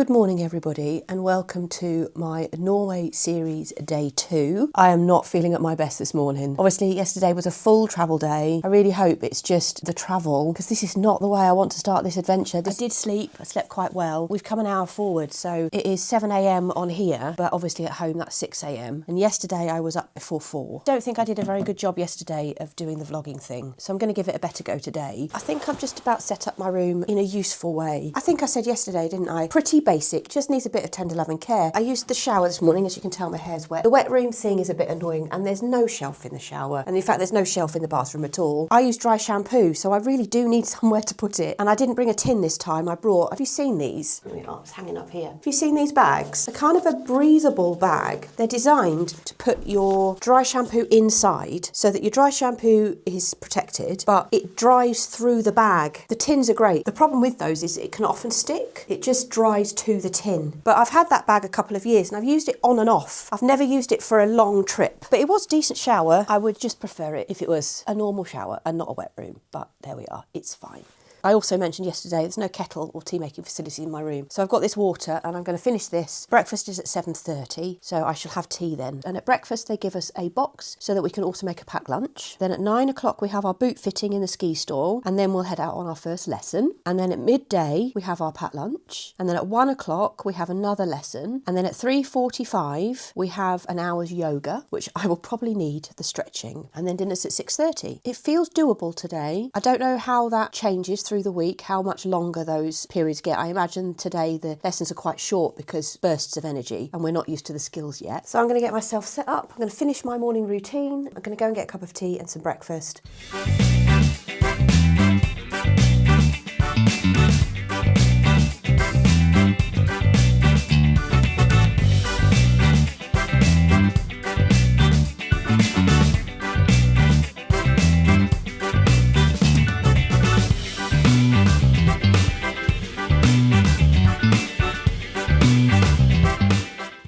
Good morning everybody and welcome to my Norway series day 2. I am not feeling at my best this morning. Obviously yesterday was a full travel day. I really hope it's just the travel because this is not the way I want to start this adventure. I did sleep, I slept quite well. We've come an hour forward, so it is 7 AM on here, but obviously at home that's 6 AM. And yesterday I was up before 4. Don't think I did a very good job yesterday of doing the vlogging thing, so I'm going to give it a better go today. I think I've just about set up my room in a useful way. I think I said yesterday, didn't I? Pretty basic, just needs a bit of tender love and care. I used the shower this morning, as you can tell my hair's wet. The wet room thing is a bit annoying and there's no shelf in the shower, and in fact there's no shelf in the bathroom at all. I use dry shampoo, so I really do need somewhere to put it, and I didn't bring a tin this time. I brought, have you seen these? Oh, it's hanging up here. Have you seen these bags? They're kind of a breathable bag. They're designed to put your dry shampoo inside so that your dry shampoo is protected but it dries through the bag. The tins are great. The problem with those is it can often stick. It just dries to the tin. But I've had that bag a couple of years and I've used it on and off. I've never used it for a long trip, but it was a decent shower. I would just prefer it if it was a normal shower and not a wet room, but there we are, it's fine. I also mentioned yesterday there's no kettle or tea making facility in my room, so I've got this water and I'm going to finish this. Breakfast is at 7:30, so I shall have tea then. And at breakfast they give us a box so that we can also make a packed lunch. Then at 9 o'clock we have our boot fitting in the ski stall, and then we'll head out on our first lesson. And then at midday we have our packed lunch, and then at 1 o'clock we have another lesson, and then at 3:45 we have an hour's yoga, which I will probably need the stretching, and then dinner's at 6:30. It feels doable today. I don't know how that changes through the week, how much longer those periods get. I imagine today the lessons are quite short because bursts of energy and we're not used to the skills yet. So I'm going to get myself set up. I'm going to finish my morning routine. I'm going to go and get a cup of tea and some breakfast.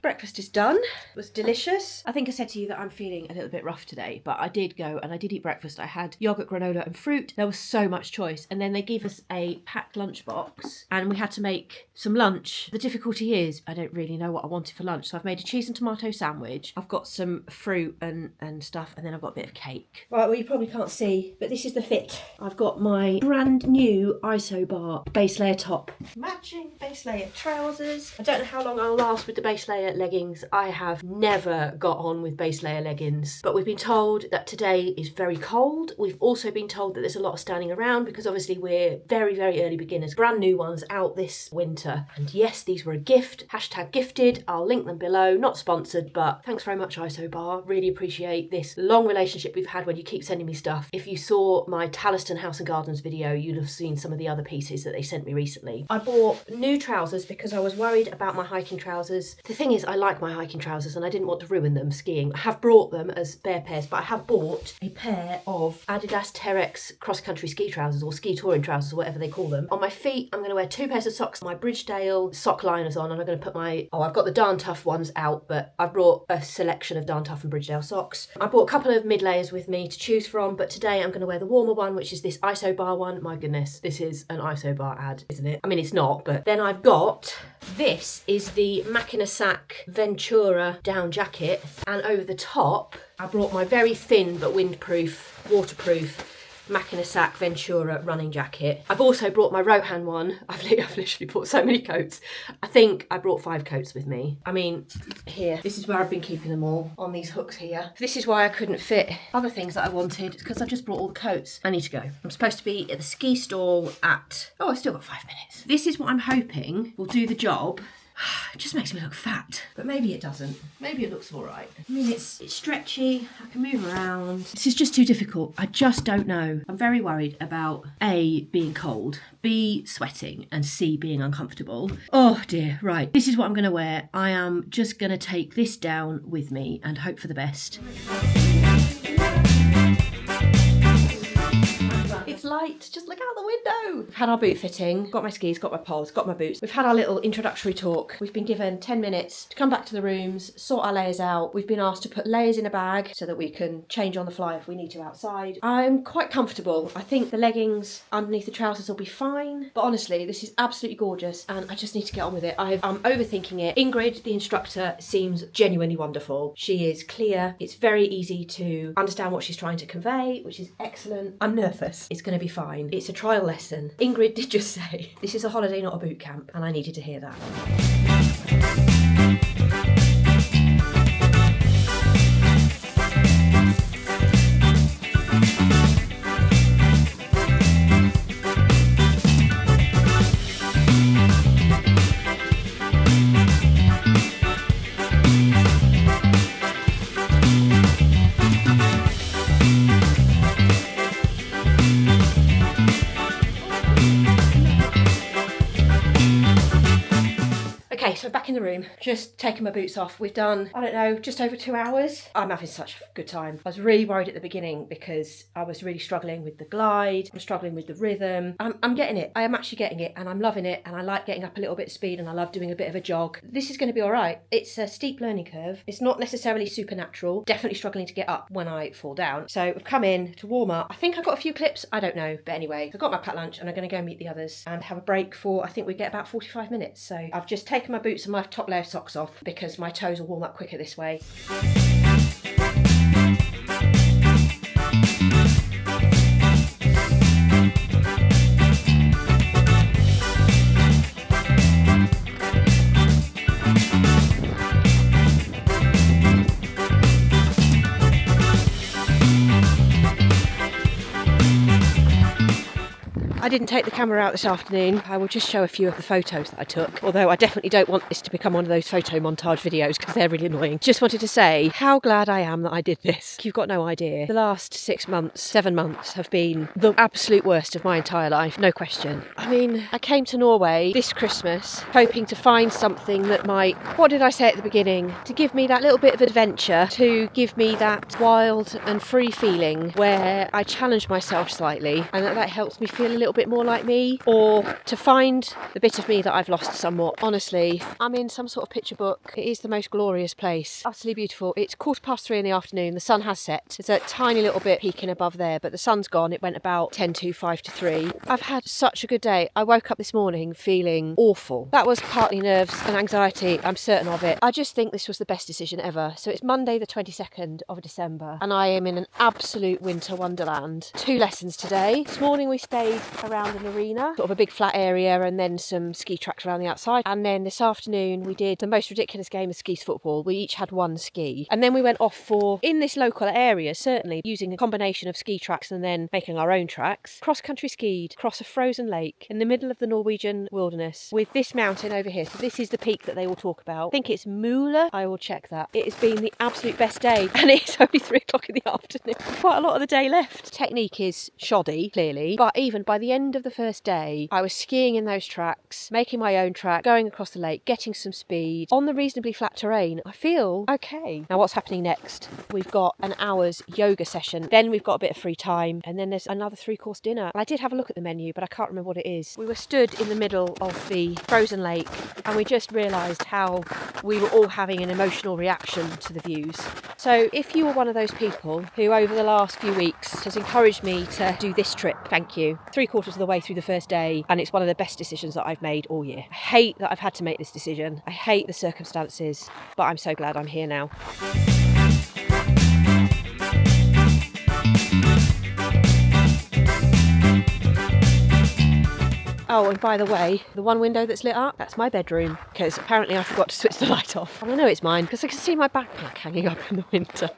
Breakfast is done. It was delicious. I think I said to you that I'm feeling a little bit rough today, but I did go and I did eat breakfast. I had yogurt, granola and fruit. There was so much choice, and then they gave us a packed lunch box and we had to make some lunch. The difficulty is I don't really know what I wanted for lunch, so I've made a cheese and tomato sandwich. I've got some fruit and stuff, and then I've got a bit of cake. Right, well you probably can't see, but this is the fit. I've got my brand new ISO bar base layer top, matching base layer trousers. I don't know how long I'll last with the base layer leggings. I have never got on with base layer leggings, but we've been told that today is very cold. We've also been told that there's a lot of standing around because obviously we're very, very early beginners. Brand new ones out this winter. And yes, these were a gift. Hashtag gifted. I'll link them below. Not sponsored, but thanks very much ISO Bar. Really appreciate this long relationship we've had when you keep sending me stuff. If you saw my Taliston House and Gardens video, you'd have seen some of the other pieces that they sent me recently. I bought new trousers because I was worried about my hiking trousers. The thing is, I like my hiking trousers and I didn't want to ruin them skiing. I have brought them as spare pairs, but I have bought a pair of Adidas Terex cross-country ski trousers, or ski touring trousers, whatever they call them. On my feet, I'm going to wear 2 pairs of socks, my Bridgedale sock liners on, and I'm going to put my, I've got the Darn Tough ones out, but I've brought a selection of Darn Tough and Bridgedale socks. I bought a couple of mid layers with me to choose from, but today I'm going to wear the warmer one, which is this ISO Bar one. My goodness, this is an ISO Bar ad, isn't it? I mean, it's not, but then I've got, this is the Sack Ventura down jacket, and over the top I brought my very thin but windproof, waterproof Sack Ventura running jacket. I've also brought my Rohan one. I've literally bought so many coats. I think I brought 5 coats with me. I mean, here, this is where I've been keeping them all, on these hooks here. This is why I couldn't fit other things that I wanted, because I just brought all the coats. I need to go. I'm supposed to be at the ski stall at, oh, I've still got 5 minutes. This is what I'm hoping will do the job. It just makes me look fat, but maybe it doesn't. Maybe it looks all right. I mean, it's stretchy, I can move around. This is just too difficult. I just don't know. I'm very worried about A, being cold, B, sweating, and C, being uncomfortable. Oh dear, right. This is what I'm gonna wear. I am just gonna take this down with me and hope for the best. It's like light. Just look out the window. We've had our boot fitting, got my skis, got my poles, got my boots. We've had our little introductory talk. We've been given 10 minutes to come back to the rooms, sort our layers out. We've been asked to put layers in a bag so that we can change on the fly if we need to outside. I'm quite comfortable. I think the leggings underneath the trousers will be fine. But honestly, this is absolutely gorgeous and I just need to get on with it. I'm overthinking it. Ingrid, the instructor, seems genuinely wonderful. She is clear. It's very easy to understand what she's trying to convey, which is excellent. I'm nervous. It's going to be fine. It's a trial lesson. Ingrid did just say, this is a holiday, not a boot camp, and I needed to hear that. Okay, so back in the room, just taking my boots off. We've done, I don't know, just over 2 hours. I'm having such a good time. I was really worried at the beginning because I was really struggling with the glide. I'm struggling with the rhythm. I'm getting it. I am actually getting it and I'm loving it and I like getting up a little bit of speed and I love doing a bit of a jog. This is going to be all right. It's a steep learning curve. It's not necessarily supernatural. Definitely struggling to get up when I fall down. So we've come in to warm up. I think I've got a few clips. I don't know. But anyway, I've got my packed lunch and I'm going to go meet the others and have a break for, I think we get about 45 minutes. So I've just taken my boots and my top layer of socks off because my toes will warm up quicker this way. I didn't take the camera out this afternoon. I will just show a few of the photos that I took, although I definitely don't want this to become one of those photo montage videos because they're really annoying. Just wanted to say how glad I am that I did this. You've got no idea. The last 6 months, 7 months have been the absolute worst of my entire life, no question. I mean, I came to Norway this Christmas hoping to find something that might, what did I say at the beginning? To give me that little bit of adventure, to give me that wild and free feeling where I challenge myself slightly and that helps me feel a little bit more like me, or to find the bit of me that I've lost somewhat. Honestly, I'm in some sort of picture book. It is the most glorious place. Utterly beautiful. It's 3:15 in the afternoon. The sun has set. There's a tiny little bit peeking above there, but the sun's gone. It went about 10 to 5 to 3. I've had such a good day. I woke up this morning feeling awful. That was partly nerves and anxiety. I'm certain of it. I just think this was the best decision ever. So it's Monday the 22nd of December and I am in an absolute winter wonderland. 2 lessons today. This morning we stayed around an arena, sort of a big flat area, and then some ski tracks around the outside. And then this afternoon we did the most ridiculous game of skis football. We each had 1 ski. And then we went off for, in this local area, certainly using a combination of ski tracks and then making our own tracks, cross-country skied across a frozen lake in the middle of the Norwegian wilderness with this mountain over here. So this is the peak that they all talk about. I think it's Mula. I will check that. It has been the absolute best day and it's only 3 o'clock in the afternoon. Quite a lot of the day left. Technique is shoddy, clearly, but even by the end of the first day, I was skiing in those tracks, making my own track, going across the lake, getting some speed on the reasonably flat terrain. I feel okay. Now what's happening next? We've got an hour's yoga session, then we've got a bit of free time, and then there's another 3-course dinner. I did have a look at the menu, but I can't remember what it is. We were stood in the middle of the frozen lake and we just realised how we were all having an emotional reaction to the views. So if you were one of those people who over the last few weeks has encouraged me to do this trip, thank you. 3/4 of the way through the first day and it's one of the best decisions that I've made all year. I hate that I've had to make this decision. I hate the circumstances, but I'm so glad I'm here now. Oh, and by the way, the one window that's lit up, that's my bedroom, because apparently I forgot to switch the light off. And I know it's mine, because I can see my backpack hanging up in the window.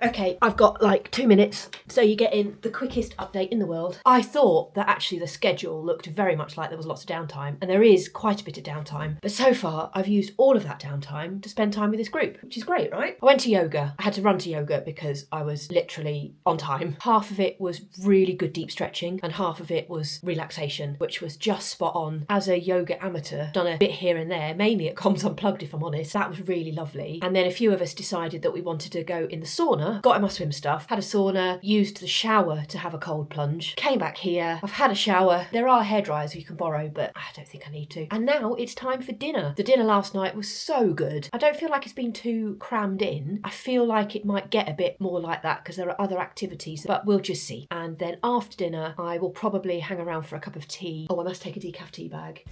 Okay, I've got like 2 minutes, so you're getting the quickest update in the world. I thought that actually the schedule looked very much like there was lots of downtime, and there is quite a bit of downtime. But so far, I've used all of that downtime to spend time with this group, which is great, right? I went to yoga. I had to run to yoga because I was literally on time. Half of it was really good deep stretching, and half of it was relaxation, which was just spot on. As a yoga amateur, done a bit here and there, mainly at Comms Unplugged, if I'm honest. That was really lovely. And then a few of us decided that we wanted to go in the sauna. Got got in my swim stuff, had a sauna, used the shower to have a cold plunge, came back here, I've had a shower. There are hairdryers you can borrow, but I don't think I need to. And now it's time for dinner. The dinner last night was so good. I don't feel like it's been too crammed in. I feel like it might get a bit more like that because there are other activities, but we'll just see. And then after dinner, I will probably hang around for a cup of tea. Oh, I must take a decaf tea bag.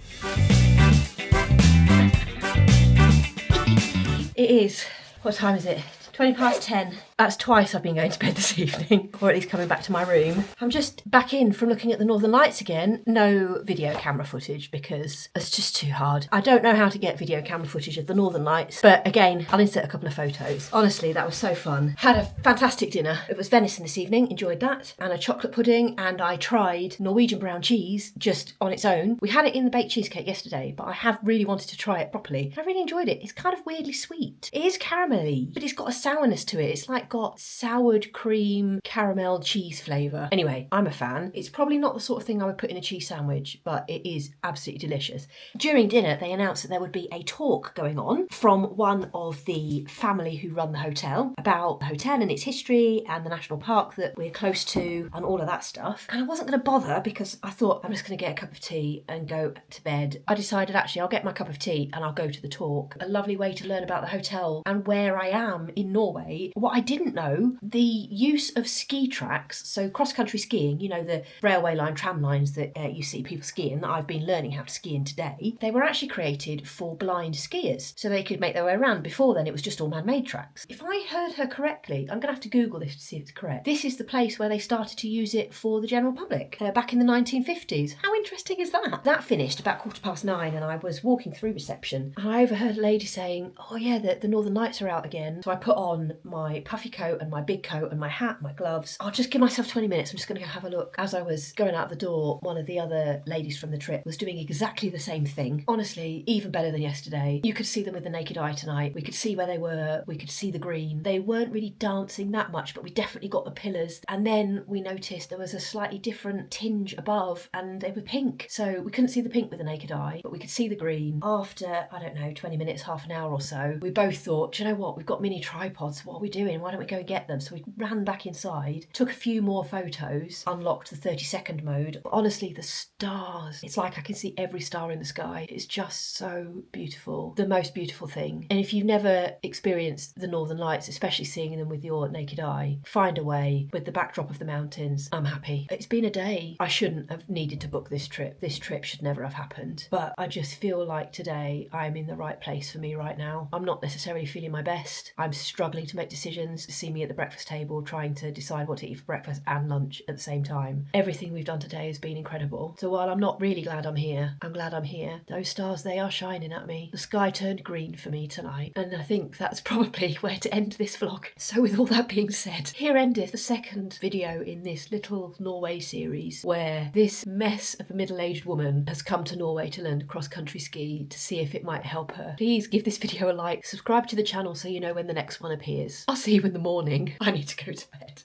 It is. What time is it? 20 past 10. That's twice I've been going to bed this evening, or at least coming back to my room. I'm just back in from looking at the Northern Lights again. No video camera footage because it's just too hard. I don't know how to get video camera footage of the Northern Lights, but again, I'll insert a couple of photos. Honestly, that was so fun. Had a fantastic dinner. It was venison this evening, enjoyed that, and a chocolate pudding, and I tried Norwegian brown cheese just on its own. We had it in the baked cheesecake yesterday, but I have really wanted to try it properly. I really enjoyed it. It's kind of weirdly sweet. It is caramelly, but it's got a sourness to it. It's like got soured cream caramel cheese flavour. Anyway, I'm a fan. It's probably not the sort of thing I would put in a cheese sandwich, but it is absolutely delicious. During dinner, they announced that there would be a talk going on from one of the family who run the hotel about the hotel and its history and the national park that we're close to and all of that stuff. And I wasn't going to bother because I thought I'm just going to get a cup of tea and go to bed. I decided actually I'll get my cup of tea and I'll go to the talk. A lovely way to learn about the hotel and where I am in Norway. What I didn't know, the use of ski tracks, so cross-country skiing, you know, the railway line, tram lines that you see people skiing, that I've been learning how to ski in today, they were actually created for blind skiers so they could make their way around. Before then, it was just all man-made tracks. If I heard her correctly, I'm going to have to Google this to see if it's correct. This is the place where they started to use it for the general public back in the 1950s. How interesting is that? That finished about 9:15 and I was walking through reception and I overheard a lady saying, oh yeah, the Northern Lights are out again. So I put on my puffy coat and my big coat and my hat, my gloves. I'll just give myself 20 minutes. I'm just going to go have a look. As I was going out the door, one of the other ladies from the trip was doing exactly the same thing. Honestly, even better than yesterday. You could see them with the naked eye tonight. We could see where they were. We could see the green. They weren't really dancing that much, but we definitely got the pillars. And then we noticed there was a slightly different tinge above and they were pink. So we couldn't see the pink with the naked eye, but we could see the green. After, I don't know, 20 minutes, half an hour or so, we both thought, do you know what? We've got mini tripods. What are we doing? Why don't we go and get them? So we ran back inside, took a few more photos, unlocked the 30-second mode. Honestly, the stars. It's like I can see every star in the sky. It's just so beautiful. The most beautiful thing. And if you've never experienced the Northern Lights, especially seeing them with your naked eye, find a way with the backdrop of the mountains. I'm happy. It's been a day. I shouldn't have needed to book this trip. This trip should never have happened. But I just feel like today I'm in the right place for me right now. I'm not necessarily feeling my best. I'm struggling to make decisions. See me at the breakfast table trying to decide what to eat for breakfast and lunch at the same time. Everything we've done today has been incredible. So while I'm not really glad I'm here, I'm glad I'm here. Those stars, they are shining at me. The sky turned green for me tonight. And I think that's probably where to end this vlog. So with all that being said, here endeth the second video in this little Norway series where this mess of a middle-aged woman has come to Norway to learn to cross-country ski to see if it might help her. Please give this video a like, subscribe to the channel so you know when the next one appears. I'll see you in the morning. I need to go to bed.